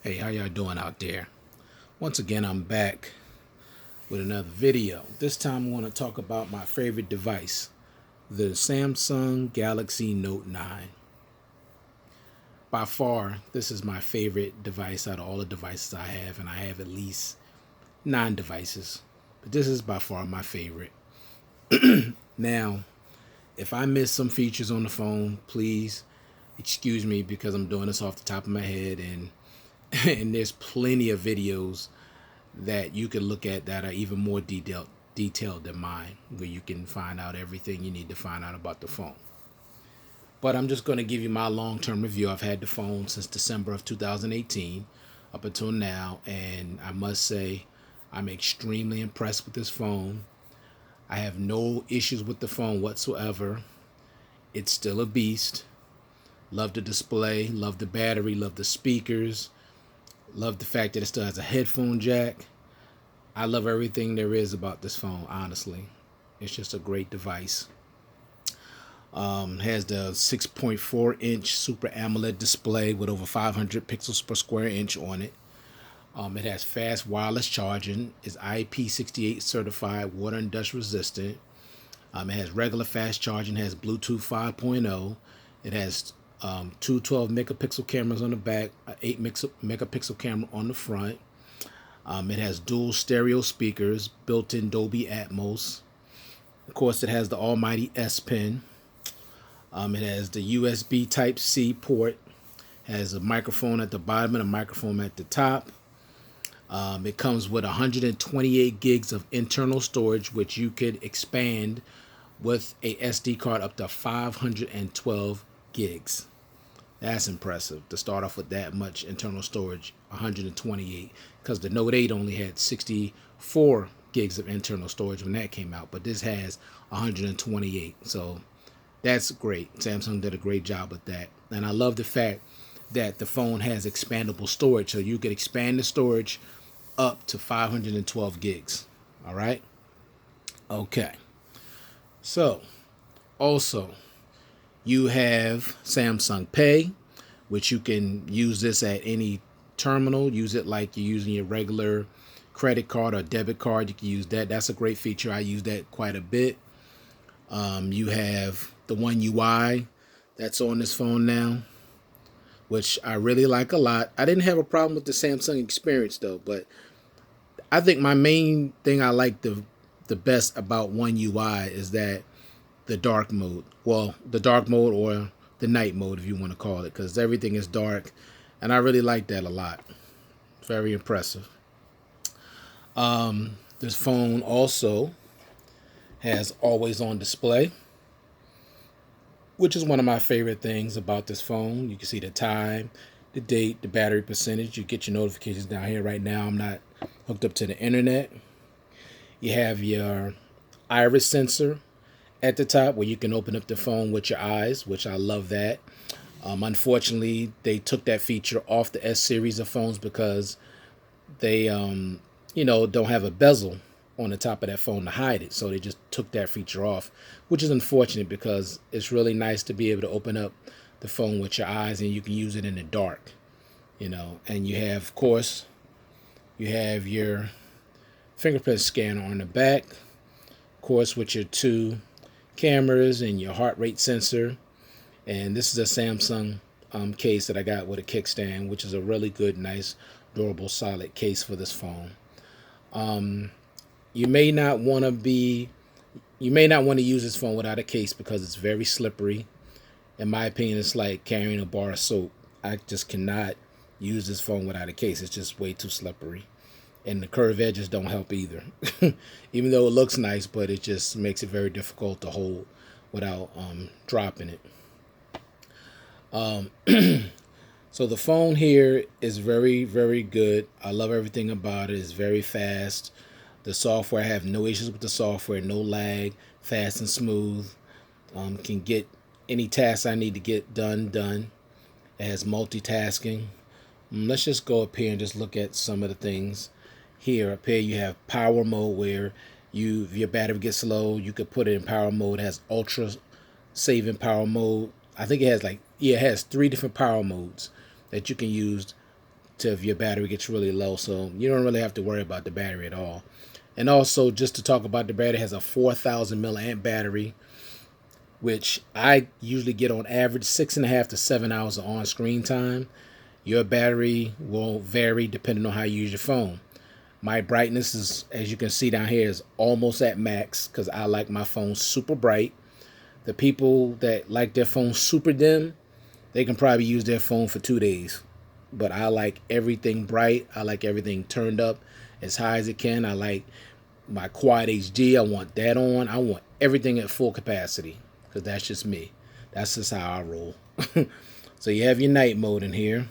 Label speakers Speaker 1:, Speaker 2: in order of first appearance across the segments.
Speaker 1: Hey, how y'all doing out there? Once again, I'm back with another video. This time I want to talk about my favorite device, the Samsung Galaxy Note 9. By far, this is my favorite device out of all the devices I have, and I have at least 9 devices. But this is by far my favorite. Now, if I miss some features on the phone, please excuse me because I'm doing this off the top of my head and and there's plenty of videos that you can look at that are even more detailed than mine, where you can find out everything you need to find out about the phone. But I'm just going to give you my long-term review. I've had the phone since December of 2018 up until now, and I must say I'm extremely impressed with this phone. I have no issues with the phone whatsoever. It's still a beast. Love the display, love the battery, love the speakers, love the fact that it still has a headphone jack. I love everything there is about this phone, honestly. It's just a great device. Has the 6.4-inch Super AMOLED display with over 500 pixels per square inch on it. It has fast wireless charging. It's IP68 certified, water and dust resistant. It has regular fast charging. It has Bluetooth 5.0. It has two 12 megapixel cameras on the back, an 8 megapixel camera on the front. It has dual stereo speakers, built-in Dolby Atmos. Of course, it has the almighty S Pen. It has the USB Type-C port. Has a microphone at the bottom and a microphone at the top. It comes with 128 gigs of internal storage, which you could expand with a SD card up to 512 gigs. That's impressive to start off with that much internal storage, 128, because the Note 8 only had 64 gigs of internal storage when that came out, but this has 128. So that's great. Samsung did a great job with that. And I love the fact that the phone has expandable storage, so you could expand the storage up to 512 gigs. All right? Okay. So, also, you have Samsung Pay, which you can use this at any terminal. Use it like you're using your regular credit card or debit card. You can use that. That's a great feature. I use that quite a bit. You have the One UI that's on this phone now, which I really like a lot. I didn't have a problem with the Samsung experience though, but I think my main thing I like the best about One UI is that the dark mode. Well, the dark mode or the night mode, if you want to call it, because everything is dark, and I really like that a lot. It's very impressive. This phone also has always on display, which is one of my favorite things about this phone. You can see the time, the date, the battery percentage. You get your notifications down here. Right now, I'm not hooked up to the internet. You have your iris sensor at the top where you can open up the phone with your eyes, which I love that. Unfortunately, they took that feature off the S series of phones because they, don't have a bezel on the top of that phone to hide it. So they just took that feature off, which is unfortunate because it's really nice to be able to open up the phone with your eyes and you can use it in the dark, And you have, of course, you have your fingerprint scanner on the back, of course, with your 2 cameras and your heart rate sensor. And this is a Samsung case that I got with a kickstand, which is a really good, nice, durable, solid case for this phone. You may not want to use this phone without a case because it's very slippery. In my opinion, it's like carrying a bar of soap. I just cannot use this phone without a case. It's just way too slippery. And the curved edges don't help either. Even though it looks nice, but it just makes it very difficult to hold without dropping it. So the phone here is very, very good. I love everything about it. It's very fast. The software, I have no issues with the software, no lag, fast and smooth. Can get any tasks I need to get done. It has multitasking. Let's just go up here and just look at some of the things. Here, up here, you have power mode where if your battery gets low, you could put it in power mode. It has ultra saving power mode. I think it has it has 3 different power modes that you can use to if your battery gets really low. So you don't really have to worry about the battery at all. And also, just to talk about the battery, it has a 4,000 milliamp battery, which I usually get on average 6.5 to 7 hours of on screen time. Your battery will vary depending on how you use your phone. My brightness is, as you can see down here, is almost at max because I like my phone super bright. The people that like their phone super dim, they can probably use their phone for 2 days. But I like everything bright. I like everything turned up as high as it can. I like my Quad HD. I want that on. I want everything at full capacity because that's just me. That's just how I roll. So you have your night mode in here.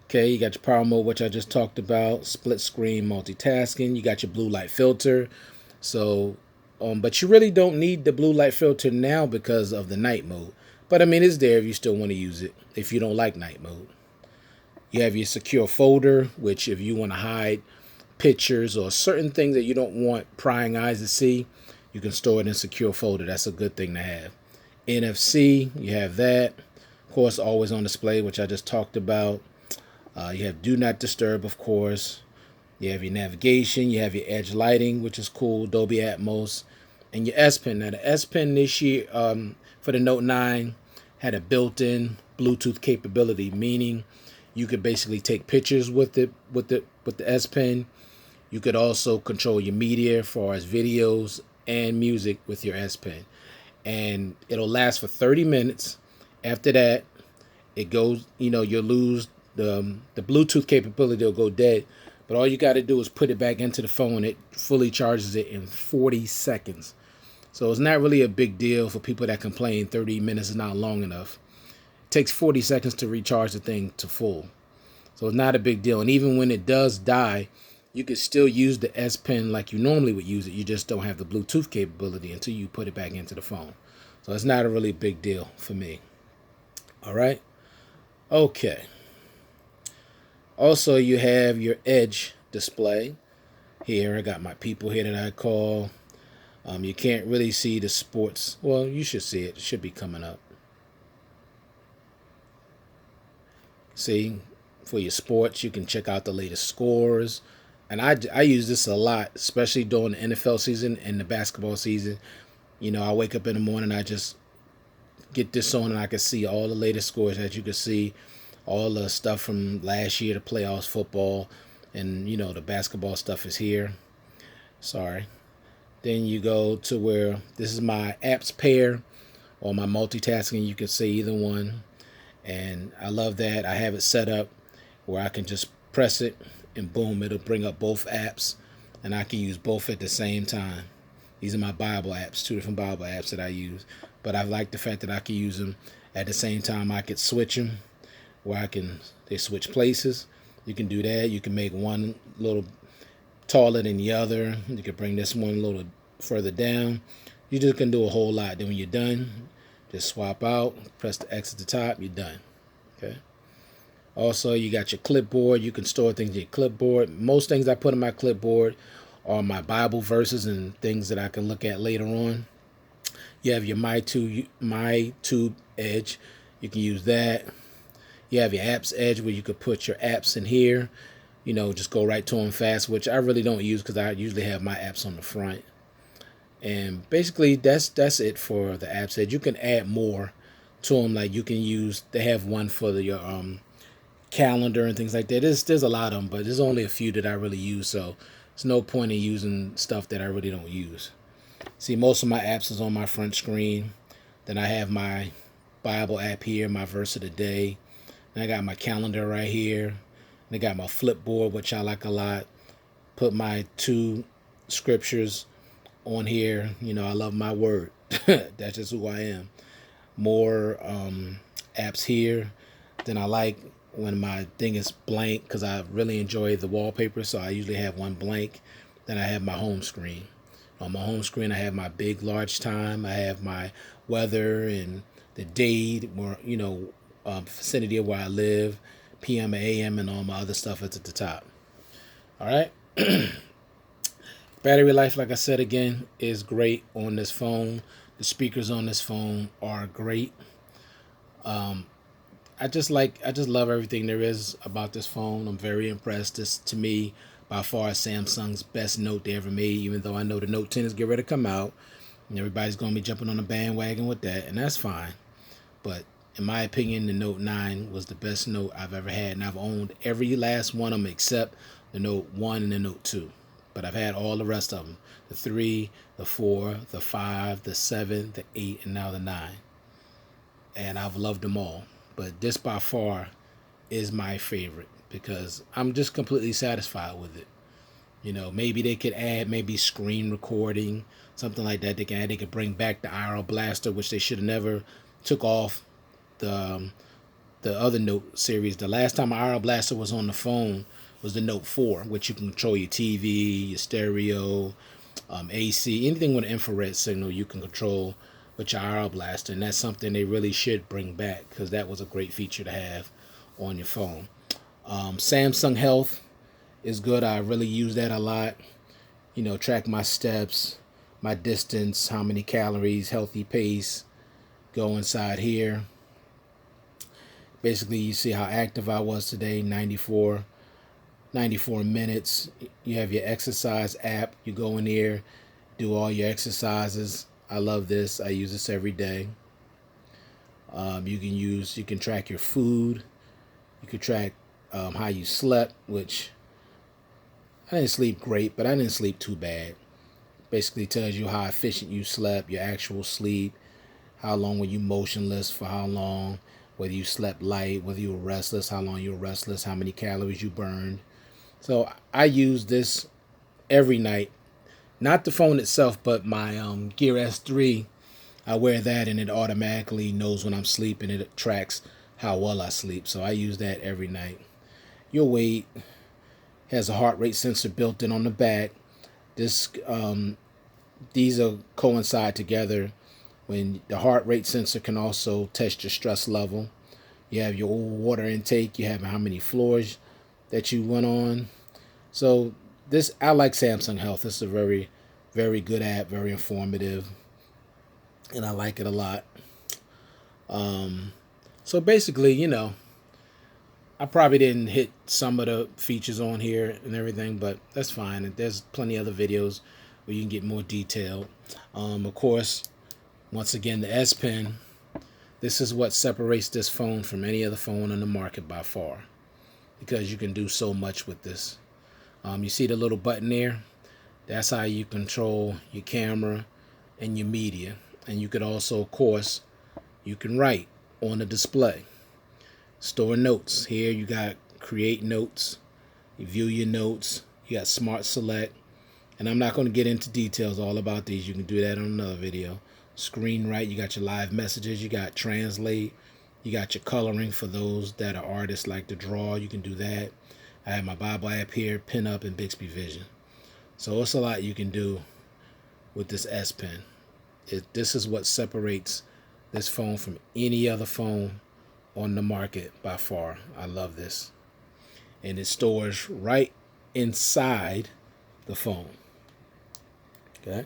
Speaker 1: Okay, you got your power mode, which I just talked about, split screen multitasking. You got your blue light filter. So, but you really don't need the blue light filter now because of the night mode. But I mean, it's there if you still want to use it, if you don't like night mode. You have your secure folder, which if you want to hide pictures or certain things that you don't want prying eyes to see, you can store it in a secure folder. That's a good thing to have. NFC, you have that. Of course, always on display, which I just talked about. You have do not disturb, of course. You have your navigation. You have your edge lighting, which is cool, Dolby Atmos, and your S Pen. Now the S Pen this year for the Note 9 had a built-in Bluetooth capability, meaning you could basically take pictures with the S Pen. You could also control your media as far as videos and music with your S Pen, and it'll last for 30 minutes. After that, it goes. You'll lose the Bluetooth capability. Will go dead. But all you got to do is put it back into the phone. It fully charges it in 40 seconds. So it's not really a big deal for people that complain 30 minutes is not long enough. It takes 40 seconds to recharge the thing to full. So it's not a big deal. And even when it does die, you can still use the S Pen like you normally would use it. You just don't have the Bluetooth capability until you put it back into the phone. So it's not a really big deal for me. All right. Okay. Also, you have your Edge display. Here, I got my people here that I call. You can't really see the sports. Well, you should see it. It should be coming up. See, for your sports, you can check out the latest scores. And I use this a lot, especially during the NFL season and the basketball season. I wake up in the morning, I just get this on, and I can see all the latest scores. As you can see, all the stuff from last year, the playoffs, football, and the basketball stuff is here. Sorry. Then you go to where this is my apps pair or my multitasking. You can see either one. And I love that. I have it set up where I can just press it and boom, it'll bring up both apps and I can use both at the same time. These are my Bible apps, 2 different Bible apps that I use. But I like the fact that I can use them at the same time. I could switch them where they switch places. You can do that. You can make one little taller than the other. You can bring this one a little further down. You just can do a whole lot. Then when you're done, just swap out, press the X at the top, you're done. Okay. Also, you got your clipboard. You can store things in your clipboard. Most things I put in my clipboard are my Bible verses and things that I can look at later on. You have your MyTube Edge. You can use that. You have your apps edge where you could put your apps in here. Just go right to them fast, which I really don't use because I usually have my apps on the front. And basically, that's it for the apps edge. You can add more to them. Like you can use, they have one for your calendar and things like that. There's a lot of them, but there's only a few that I really use. So there's no point in using stuff that I really don't use. See, most of my apps is on my front screen. Then I have my Bible app here, my verse of the day. And I got my calendar right here. And I got my Flipboard, which I like a lot. Put my 2 scriptures on here. I love my word. That's just who I am. More apps here. Then I like when my thing is blank because I really enjoy the wallpaper. So I usually have one blank. Then I have my home screen. On my home screen, I have my big, large time. I have my weather and the date, where vicinity of where I live, PM, AM, and all my other stuff is at the top. All right. Battery life, like I said again, is great on this phone. The speakers on this phone are great. I just love everything there is about this phone. I'm very impressed. This to me by far is Samsung's best Note they ever made. Even though I know the Note 10 is getting ready to come out, and everybody's gonna be jumping on the bandwagon with that, and that's fine. But in my opinion, the Note 9 was the best Note I've ever had, and I've owned every last one of them except the Note 1 and the Note 2. But I've had all the rest of them: the 3, the 4, the 5, the 7, the 8, and now the 9. And I've loved them all. But this by far is my favorite because I'm just completely satisfied with it. You know, maybe they could add maybe screen recording, something like that. They can add. They could bring back the IR Blaster, which they should have never took off the other Note series. The last time IR Blaster was on the phone was the Note 4, which you can control your TV, your stereo, AC, anything with an infrared signal you can control with your IR Blaster, and that's something they really should bring back because that was a great feature to have on your phone. Samsung Health is good. I really use that a lot. You know, track my steps, my distance, how many calories, healthy pace, go inside here. Basically, you see how active I was today, 94 minutes. You have your exercise app. You go in here, do all your exercises. I love this. I use this every day. You can track your food. You can track how you slept, which I didn't sleep great, but I didn't sleep too bad. Basically tells you how efficient you slept, your actual sleep, how long were you motionless, for how long, whether you slept light, whether you were restless, how long you were restless, how many calories you burned. So I use this every night. Not the phone itself, but my Gear S3. I wear that and it automatically knows when I'm sleeping. It tracks how well I sleep. So I use that every night. Your weight has a heart rate sensor built in on the back. This these are coincide together. When the heart rate sensor can also test your stress level. You have your water intake. You have how many floors that you went on. So this, I like Samsung Health. This is a very, very good app, very informative, and I like it a lot. So basically, you know, I probably didn't hit some of the features on here and everything, but that's fine. And there's plenty of other videos where you can get more detailed. Of course, once again, the S Pen. This is what separates this phone from any other phone on the market by far, because you can do so much with this. You see the little button there? That's how you control your camera and your media. And you could also, of course, you can write on the display. Store notes. Here you got create notes. You view your notes. You got smart select. And I'm not going to get into details all about these. You can do that on another video. Screen write. You got your live messages. You got translate. You got your coloring for those that are artists like to draw. You can do that. I have my Bible app here, Pin Up, and Bixby Vision. So it's a lot you can do with this S Pen. This is what separates this phone from any other phone on the market by far. I love this. And it stores right inside the phone. Okay.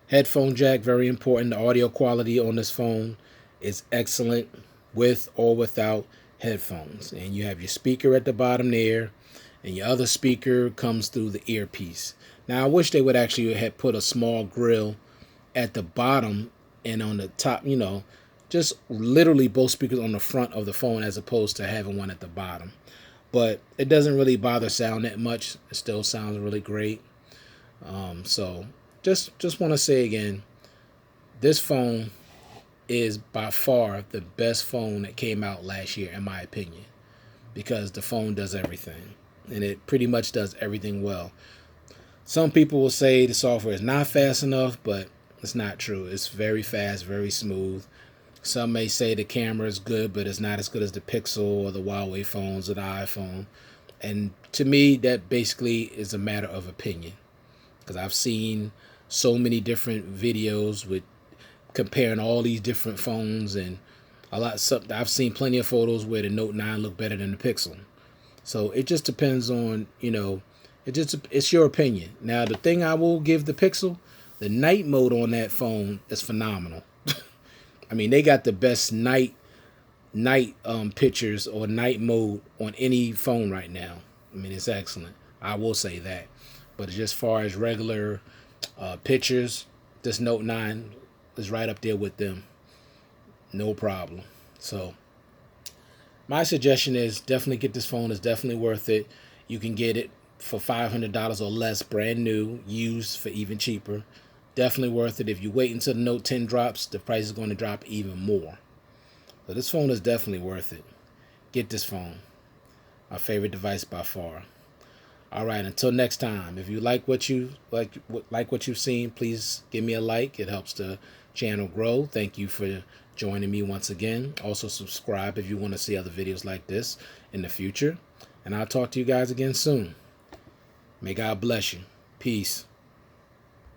Speaker 1: Headphone jack, very important. The audio quality on this phone is excellent with or without headphones. And you have your speaker at the bottom there, and your other speaker comes through the earpiece. Now I wish they would actually have put a small grill at the bottom and on the top, you know, just literally both speakers on the front of the phone as opposed to having one at the bottom. But it doesn't really bother sound that much. It still sounds really great. So just want to say again, this phone is by far the best phone that came out last year, in my opinion, because the phone does everything, and it pretty much does everything well. Some people will say the software is not fast enough, but it's not true. It's very fast, very smooth. Some may say the camera is good, but it's not as good as the Pixel or the Huawei phones or the iPhone. And to me, that basically is a matter of opinion, because I've seen so many different videos with comparing all these different phones, and I've seen plenty of photos where the Note 9 look better than the Pixel. So it just depends on, you know, it's your opinion. Now, the thing I will give the Pixel, the night mode on that phone is phenomenal. I mean, they got the best night night pictures or night mode on any phone right now. I mean, it's excellent. I will say that. But just far as regular pictures, this Note 9 is right up there with them. No problem. So my suggestion is definitely get this phone. It's definitely worth it. You can get it for $500 or less, brand new, used for even cheaper. Definitely worth it. If you wait until the Note 10 drops, the price is going to drop even more. So this phone is definitely worth it. Get this phone. My favorite device by far. All right, until next time. If you like what you've seen, please give me a like. It helps the channel grow. Thank you for joining me once again. Also subscribe if you want to see other videos like this in the future. And I'll talk to you guys again soon. May God bless you. Peace.